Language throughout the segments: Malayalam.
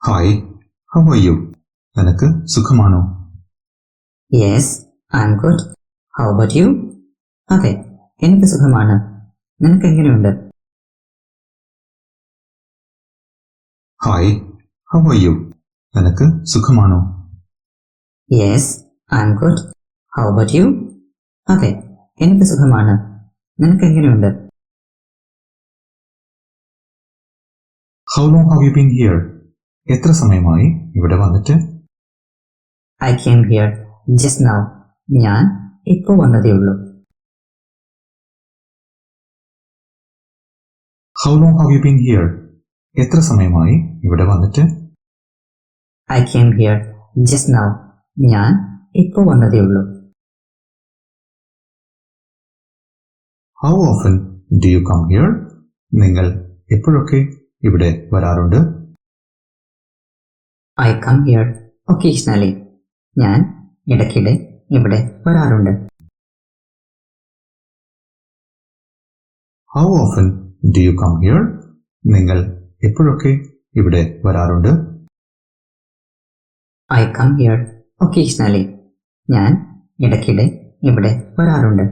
Hi, how are you? നിനക്ക് സുഖമാണോ? Yes, I am good. How about you? അതെ, എനിക്ക് സുഖമാണ്. നിനക്ക് എങ്ങനെയുണ്ട്? Hi, how are you? നിനക്ക് സുഖമാണോ? Yes, I am good. How about you? അതെ, എനിക്ക് സുഖമാണ്. നിനക്ക് എങ്ങനെയുണ്ട്? How long have you been here? എത്ര സമയമായി ഇവിടെ വന്നിട്ട്? I came here just now. ഞാൻ ഇപ്പോൾ വന്നതേയുള്ളൂ. How long have you been here? എത്ര സമയമായി ഇവിടെ വന്നിട്ട്? I came here just now. ഞാൻ ഇപ്പോൾ വന്നതേയുള്ളൂ. How often do you come here? നിങ്ങൾ എപ്പോഴൊക്കെ ഇവിടെ വരാറുണ്ട്? I come here occasionally. ഞാൻ ഇടയ്ക്കിടെ ഇവിടെ വരാറുണ്ട്. How often do you come here? നിങ്ങൾ എപ്പോഴൊക്കെ ഇവിടെ വരാറുണ്ട്? I come here occasionally. ഞാൻ ഇടയ്ക്കിടെ ഇവിടെ വരാറുണ്ട്.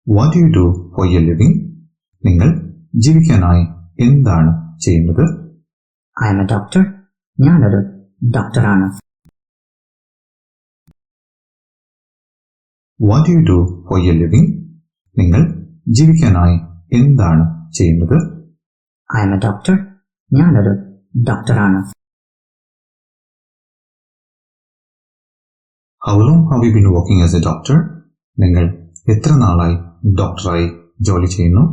What do you do for your living? നിങ്ങൾ ജീവിക്കാനായി എന്താണ് ചെയ്യുന്നത്? I am a doctor. ഞാനൊരു ഡോക്ടറാണ്. What do you do for your living? നിങ്ങൾ ജീവിക്കാനായി എന്താണ് ചെയ്യുന്നത്? I am a doctor. ഞാനൊരു ഡോക്ടറാണ്. How long have you been working as A doctor? നിങ്ങൾ എത്ര നാളായി ഡോക്ടറായി ജോലി ചെയ്യുന്നു?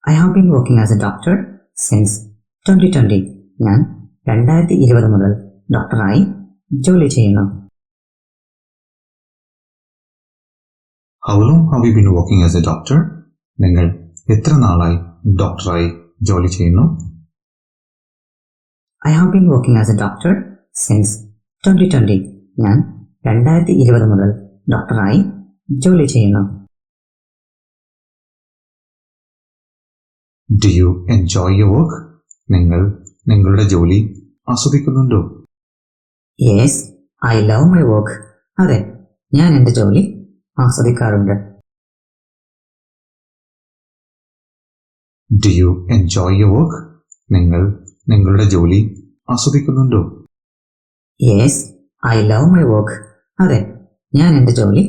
I have been working as A doctor since 2020. ഞാൻ 2020 മുതൽ ഡോക്ടറായി ജോലി ചെയ്യുന്നു. How long have you been working as A doctor? നിങ്ങൾ എത്ര നാളായി ഡോക്ടറായി ജോലി ചെയ്യുന്നു? I have been working as A doctor since 2020. ഞാൻ 2020 മുതൽ ഡോക്ടറായി ജോലി ചെയ്യുന്നു. Do you enjoy your work? നിങ്ങൾ നിങ്ങളുടെ ജോലി ആസ്വദിക്കുന്നുണ്ടോ? Yes, I love my work. അതെ, ഞാൻ എൻ്റെ ജോലി ആസ്വദിക്കാറുണ്ട്. Do you enjoy your work? നിങ്ങൾ നിങ്ങളുടെ ജോലി ആസ്വദിക്കുന്നുണ്ടോ? Yes, I love my work. അതെ, ഞാൻ എൻ്റെ ജോലി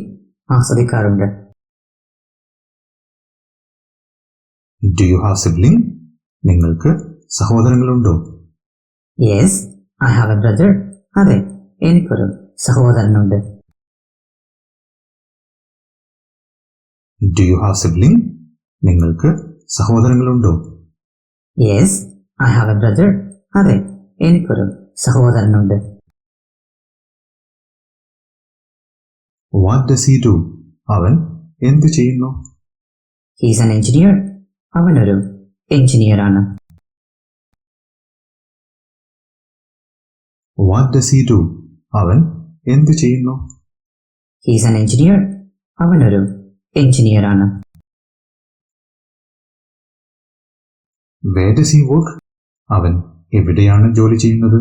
ആസ്വദിക്കാറുണ്ട്. Do you have sibling? നിങ്ങൾക്ക് സഹോദരങ്ങളുണ്ടോ? Yes, I have a brother. അതെ, എനിക്കൊരു സഹോദരനുണ്ട്. Do you have sibling? നിങ്ങൾക്ക് സഹോദരങ്ങളുണ്ടോ? Yes, I have a brother. അതെ, എനിക്കൊരു സഹോദരനുണ്ട്. What does he do? അവൻ എന്തു ചെയ്യുന്നു? He's an engineer. അവനൊരു എഞ്ചിനീയറാണ്. What does he do? അവൻ എന്തു ചെയ്യുന്നു? He's an engineer. അവനൊരു എഞ്ചിനീയറാണ്. Where does he work? അവൻ എവിടെയാണ് ജോലി ചെയ്യുന്നത്?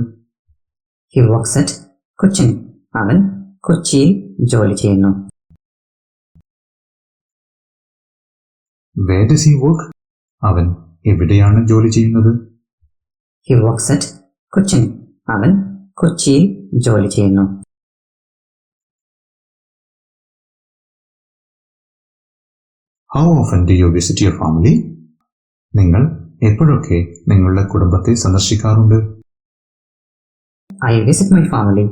He works at Cochin. അവൻ കൊച്ചിയിൽ ജോലി ചെയ്യുന്നു. Where does he work? അവൻ എവിടെയാണ് ജോലി ചെയ്യുന്നത്? He works at Cochin. അവൻ കൊച്ചിയിൽ ജോലി ചെയ്യുന്നു. How often do you visit your family? നിങ്ങൾ എപ്പോഴൊക്കെ നിങ്ങളുടെ കുടുംബത്തെ സന്ദർശിക്കാറുണ്ട്? I visit my family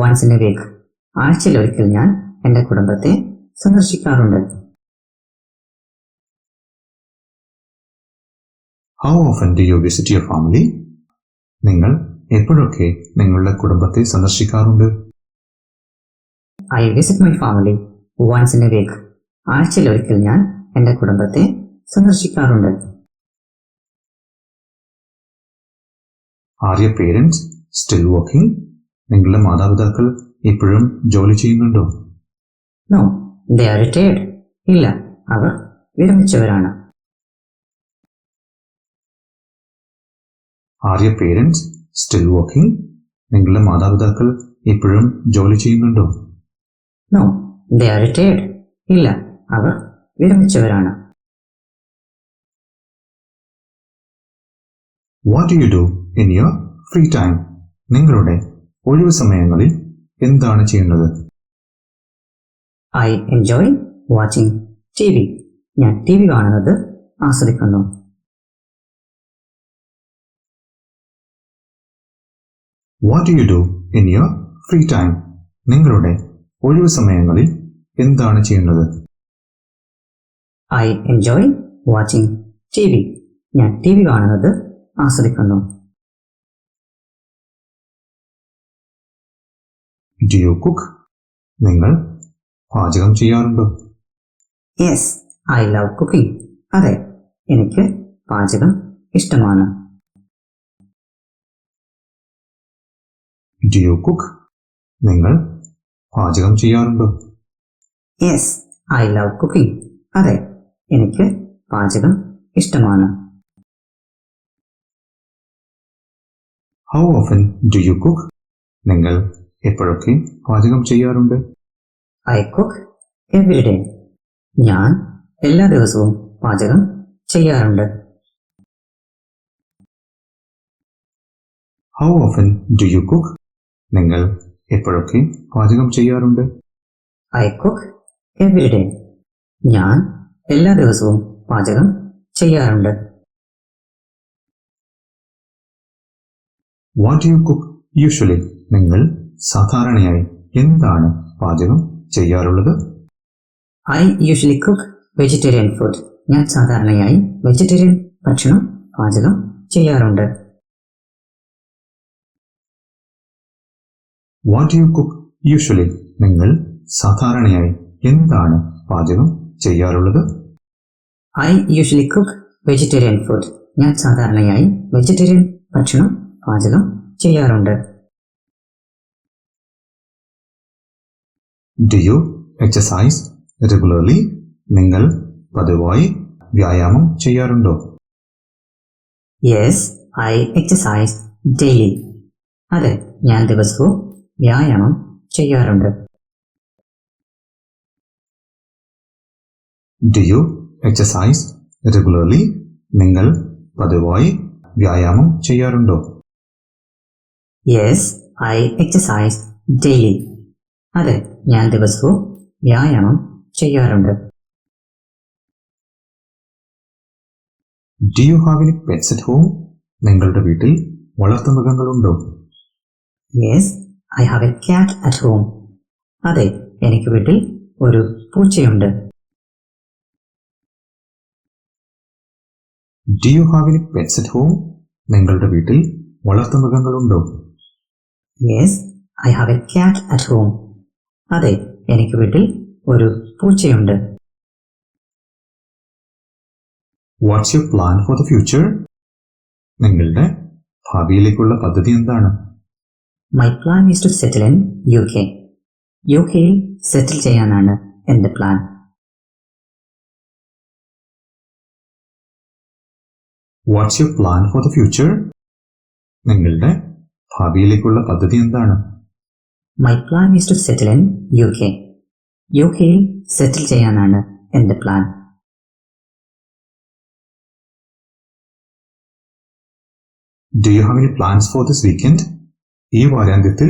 once in a week. ആഴ്ചയിലൊരിക്കൽ ഞാൻ എൻ്റെ കുടുംബത്തെ സന്ദർശിക്കാറുണ്ട്. How often do you visit your family? നിങ്ങൾ എപ്പോഴൊക്കെ നിങ്ങളുടെ കുടുംബത്തെ സന്ദർശിക്കാറുണ്ട്? I visit my family once in a week. ആഴ്ചയിലൊരിക്കൽ ഞാൻ എൻ്റെ കുടുംബത്തെ സന്ദർശിക്കാറുണ്ട്. Are your parents still working? നിങ്ങളുടെ മാതാപിതാക്കൾ ഇപ്പോഴും ജോലി ചെയ്യുന്നുണ്ടോ? No, they are retired. ഇല്ല, അവർ വിരമിച്ചവരാണ്. Are your parents still working? നിങ്ങളുടെ മാതാപിതാക്കൾ ഇപ്പോഴും ജോലി ചെയ്യുന്നുണ്ടോ? No, they are retired. ഇല്ല, അവർ വിരമിച്ചവരാണ്. What do you do in your free time? നിങ്ങളുടെ ഒഴിവു സമയങ്ങളിൽ എന്താണ് ചെയ്യുന്നത്? I enjoy watching TV. ഞാൻ TV കാണുന്നത് ആസ്വദിക്കുന്നു. What do you do in your free time? നിങ്ങളുടെ ഒഴിവു സമയങ്ങളിൽ എന്താണ് ചെയ്യുന്നത്? I enjoy watching TV. ഞാൻ TV കാണുന്നത് ആസ്വദിക്കുന്നു. Do you cook? നിങ്ങൾ പാചകം ചെയ്യാറുണ്ടോ? Yes, I love cooking. അതെ, എനിക്ക് പാചകം ഇഷ്ടമാണ്. Do you cook? നിങ്ങൾ പാചകം ചെയ്യാറുണ്ടോ? Yes, I love cooking. അതെ, എനിക്ക് പാചകം ഇഷ്ടമാണ്. How often do you cook? നിങ്ങൾ എപ്പോഴൊക്കെ പാചകം ചെയ്യാറുണ്ട്? I cook every day. ഞാൻ എല്ലാ ദിവസവും പാചകം ചെയ്യാറുണ്ട്. How often do you cook? നിങ്ങൾ എപ്പോഴൊക്കെ പാചകം ചെയ്യാറുണ്ട്? I cook every day. ഞാൻ എല്ലാ ദിവസവും പാചകം ചെയ്യാറുണ്ട്. What do you cook usually? നിങ്ങൾ സാധാരണയായി എന്താണ് പാചകം ചെയ്യാറുള്ളത്? I usually cook vegetarian food. ഞാൻ സാധാരണയായി വെജിറ്റേറിയൻ ഭക്ഷണം പാചകം ചെയ്യാറുണ്ട്. What do you cook usually? നിങ്ങൾ സാധാരണയായി എന്താണ് പാചകം ചെയ്യാറുള്ളത്? I usually cook vegetarian food. ഞാൻ സാധാരണയായി വെജിറ്റേറിയൻ ഭക്ഷണം പാചകം ചെയ്യാറുണ്ട്. Do you exercise regularly? നിങ്ങൾ പതിവായി വ്യായാമം ചെയ്യാറുണ്ടോ? Yes, I exercise daily. അതെ, ഞാൻ ദിവസവും വ്യായാമം ചെയ്യാറുണ്ട്. Do you exercise regularly? നിങ്ങൾ പതിവായി വ്യായാമം ചെയ്യാറുണ്ടോ? Yes, I exercise daily. അതെ, ഞാൻ ദിവസവും വ്യായാമം ചെയ്യാറുണ്ട്. Do you have any pets at home? നിങ്ങളുടെ വീട്ടിൽ വളർത്തുമൃഗങ്ങളുണ്ടോ? Yes, I have a cat at home. അതെ, എനിക്ക് വീട്ടിൽ ഒരു പൂച്ചയുണ്ട്. Do you have any pets at home? നിങ്ങളുടെ വീട്ടിൽ വളർത്തുമൃഗങ്ങളുണ്ടോ? Yes, I have a cat at home. അതെ, എനിക്ക് വീട്ടിൽ ഒരു പൂച്ചയുണ്ട്. What's your plan for the future? നിങ്ങളുടെ ഭാവിയിലേക്കുള്ള പദ്ധതി എന്താണ്? My plan is to settle in UK. യുകെയിൽ സെറ്റിൽ ചെയ്യാനാണ് എൻ്റെ plan. What's your plan for the future? നിങ്ങളുടെ ഭാവിയിലേക്കുള്ള പദ്ധതി എന്താണ്? My plan is to settle in UK. യുകെയിൽ സെറ്റിൽ ചെയ്യാനാണ് എൻ്റെ plan. Do you have any plans for this weekend? ഈ വാരാന്ത്യത്തിൽ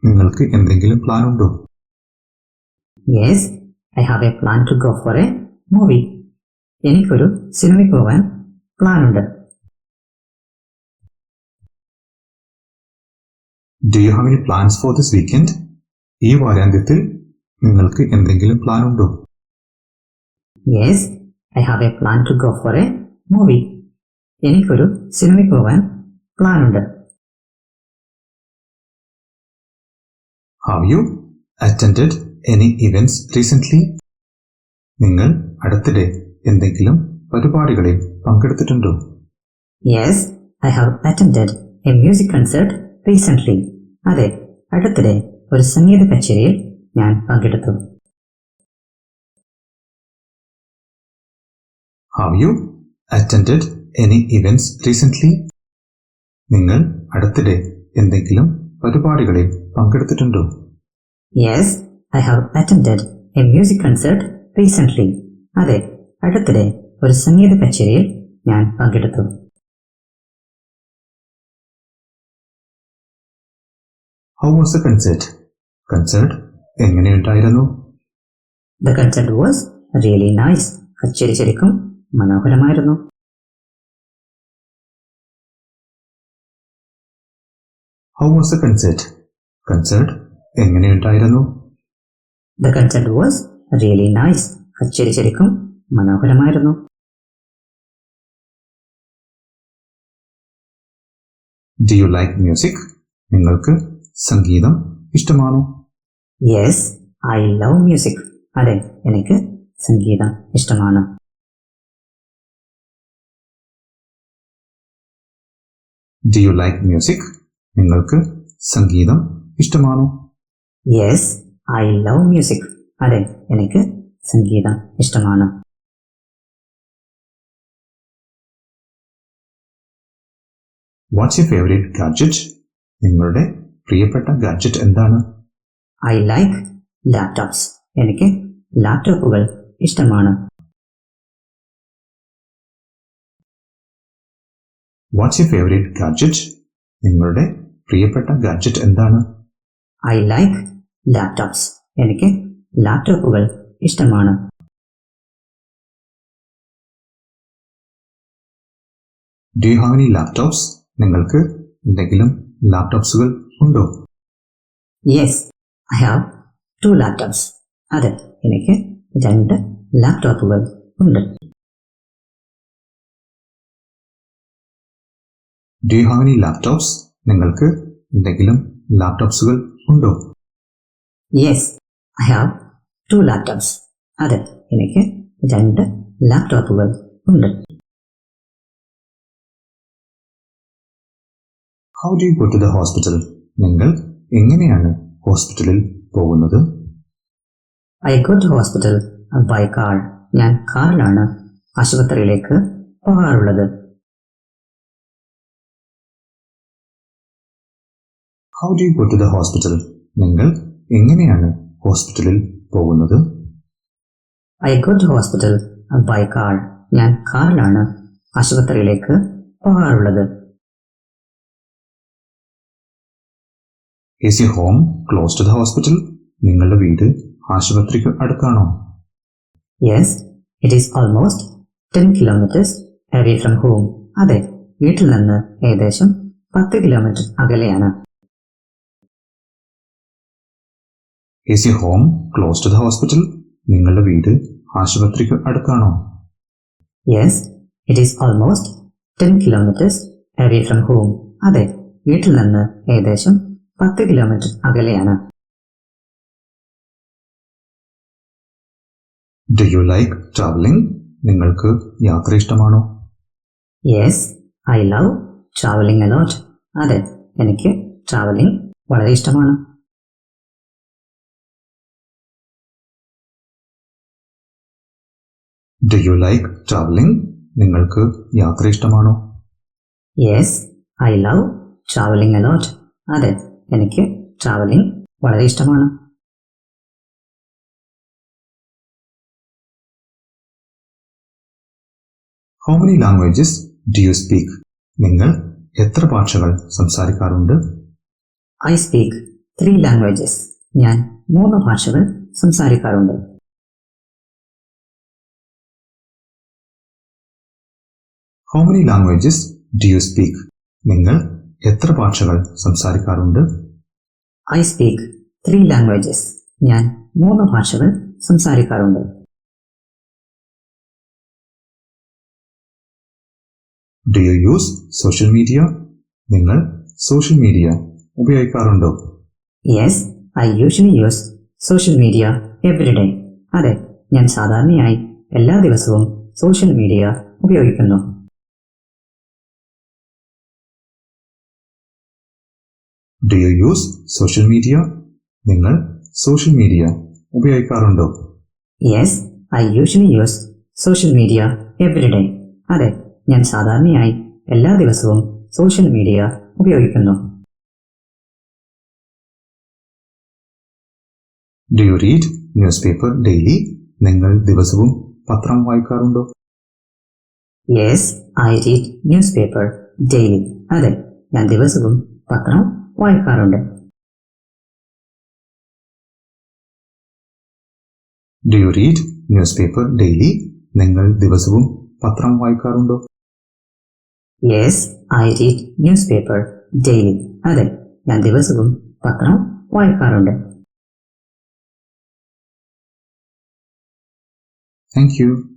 നിങ്ങൾക്ക് എന്തെങ്കിലും പ്ലാൻ ഉണ്ടോ? Yes, I have a plan to go for a movie. എനിക്കൊരു സിനിമയ്ക്ക് പോകാൻ പ്ലാൻ ഉണ്ട്. Do you have any plans for this weekend? ഈ വാരാന്ത്യത്തിൽ നിങ്ങൾക്ക് എന്തെങ്കിലും പ്ലാൻ ഉണ്ടോ? Yes, I have a plan to go for a movie. എനിക്കൊരു സിനിമയ്ക്ക് പോകാൻ പ്ലാൻ ഉണ്ട്. Have you attended any events recently? നിങ്ങൾ അടുത്തിടെ എന്തെങ്കിലും പരിപാടികളിൽ പങ്കെടുത്തിട്ടുണ്ടോ? Yes, I have attended a music concert recently. അതെ, അടുത്തിടെ ഒരു സംഗീത കച്ചേരിയിൽ ഞാൻ പങ്കെടുത്തു. Have you attended any events recently? നിങ്ങൾ അടുത്തിടെ എന്തെങ്കിലും പരിപാടികളിൽ പങ്കെടുത്തിട്ടുണ്ടോ? Yes, I have attended a music concert recently. അതെ, അടുത്തിടെ ഒരു സംഗീത കച്ചേരിയിൽ ഞാൻ പങ്കെടുത്തു. How was the concert? Concert എങ്ങനെയുണ്ടായിരുന്നു? The concert was really nice. കച്ചേരി ശരിക്കും മനോഹരമായിരുന്നു. How was the concert? Concert എങ്ങനെയുണ്ടായിരുന്നു? The concert was really nice. കച്ചേരി ശരിക്കും മനോഹരമായിരുന്നു. Do you like music? നിങ്ങൾക്ക് സംഗീതം ഇഷ്ടമാണോ? Yes, I love music. അതെ, എനിക്ക് സംഗീതം ഇഷ്ടമാണ്. Do you like music? നിങ്ങൾക്ക് സംഗീതം ഇഷ്ടമാണോ? Yes, I love music. അതെ, എനിക്ക് സംഗീതം ഇഷ്ടമാണ്. What's your favorite gadget? നിങ്ങളുടെ പ്രിയപ്പെട്ട ഗാഡ്ജറ്റ് എന്താണ്? I like laptops. എനിക്ക് ലാപ്ടോപ്പുകൾ ഇഷ്ടമാണ്. What's your favorite gadget? നിങ്ങളുടെ പ്രിയപ്പെട്ട ഗാഡ്ജറ്റ് എന്താണ്? I like laptops. എനിക്ക് ലാപ്ടോപ്പുകൾ ഇഷ്ടമാണ്. Do you have any laptops? നിങ്ങൾക്ക് എന്തെങ്കിലും ലാപ്ടോപ്സുകൾ ഉണ്ടോ? Yes, I have 2 laptops. അതെ, എനിക്ക് 2 ലാപ്ടോപ്പുകൾ ഉണ്ട്. Do you have any laptops? നിങ്ങൾക്ക് എന്തെങ്കിലും ലാപ്ടോപ്സുകൾ ഉണ്ടോ? Yes, I have 2 laptops. അതെ, എനിക്ക് 2 ലാപ്ടോപ്പുകൾ ഉണ്ട്. How do you go to the hospital? നിങ്ങൾ എങ്ങനെയാണ് ഹോസ്പിറ്റലിൽ പോകുന്നത്? I go to hospital by car. ഞാൻ കാറിലാണ് ആശുപത്രിയിലേക്ക് പോകാറുള്ളത്. How do you go to the hospital? നിങ്ങൾ എങ്ങനെയാണ് ഹോസ്പിറ്റലിൽ പോകുന്നത്? I go to hospital by car. ഞാൻ കാറിലാണ് ആശുപത്രിയിലേക്ക് പോകാറുള്ളത്. Is your home close to the hospital? നിങ്ങളുടെ വീട് ആശുപത്രിക്ക് അടുത്താണോ? Yes, it is almost 10 kilometers away from home. അതെ, വീട്ടിൽ നിന്ന് ഏകദേശം 10 കിലോമീറ്റർ അകലെയാണ്. Is your home close to the hospital? നിങ്ങളുടെ വീട് ആശുപത്രിക്ക് അടുത്താണോ? Yes, it is almost 10 kilometers away from home. അതെ, വീട്ടിൽ നിന്ന് ഏകദേശം 10 കിലോമീറ്റർ അകലെയാണ്. Do you like traveling? നിങ്ങൾക്ക് യാത്ര ഇഷ്ടമാണോ? Yes, I love traveling a lot. അതെ, എനിക്ക് ട്രാവലിംഗ് വളരെ ഇഷ്ടമാണ്. Do you like traveling? നിങ്ങൾക്ക് യാത്ര ഇഷ്ടമാണോ? Yes, I love traveling a lot. അതെ, എനിക്ക് ട്രാവലിംഗ് വളരെ ഇഷ്ടമാണ്. How many languages do you speak? നിങ്ങൾ എത്ര ഭാഷകൾ സംസാരിക്കാറുണ്ട്? I speak 3 languages. ഞാൻ 3 ഭാഷകൾ സംസാരിക്കാറുണ്ട്. How many languages do you speak? നിങ്ങൾ എത്ര ഭാഷകൾ സംസാരിക്കാറുണ്ട്? I speak 3 languages. ഞാൻ 3 ഭാഷകൾ സംസാരിക്കാറുണ്ട്. Do you use social media? നിങ്ങൾ സോഷ്യൽ മീഡിയ ഉപയോഗിക്കാറുണ്ടോ? Yes, I usually use social media every day. അതെ, ഞാൻ സാധാരണയായി എല്ലാ ദിവസവും സോഷ്യൽ മീഡിയ ഉപയോഗിക്കുന്നു. Do you use social media? നിങ്ങൾ സോഷ്യൽ മീഡിയ ഉപയോഗിക്കാറുണ്ടോ? Yes, I usually use social media every day. അതെ, ഞാൻ സാധാരണയായി എല്ലാ ദിവസവും സോഷ്യൽ മീഡിയ ഉപയോഗിക്കുന്നു. Do you read newspaper daily? നിങ്ങൾ ദിവസവും പത്രം വായിക്കാറുണ്ടോ? Yes, I read newspaper daily. അതെ, ഞാൻ ദിവസവും പത്രം വായിക്കാറുണ്ട്. Do you read newspaper daily? നിങ്ങൾ ദിവസവും പത്രം വായിക്കാറുണ്ടോ? Yes, I read newspaper daily. അതെ, ഞാൻ ദിവസവും പത്രം വായിക്കാറുണ്ട്. Thank U.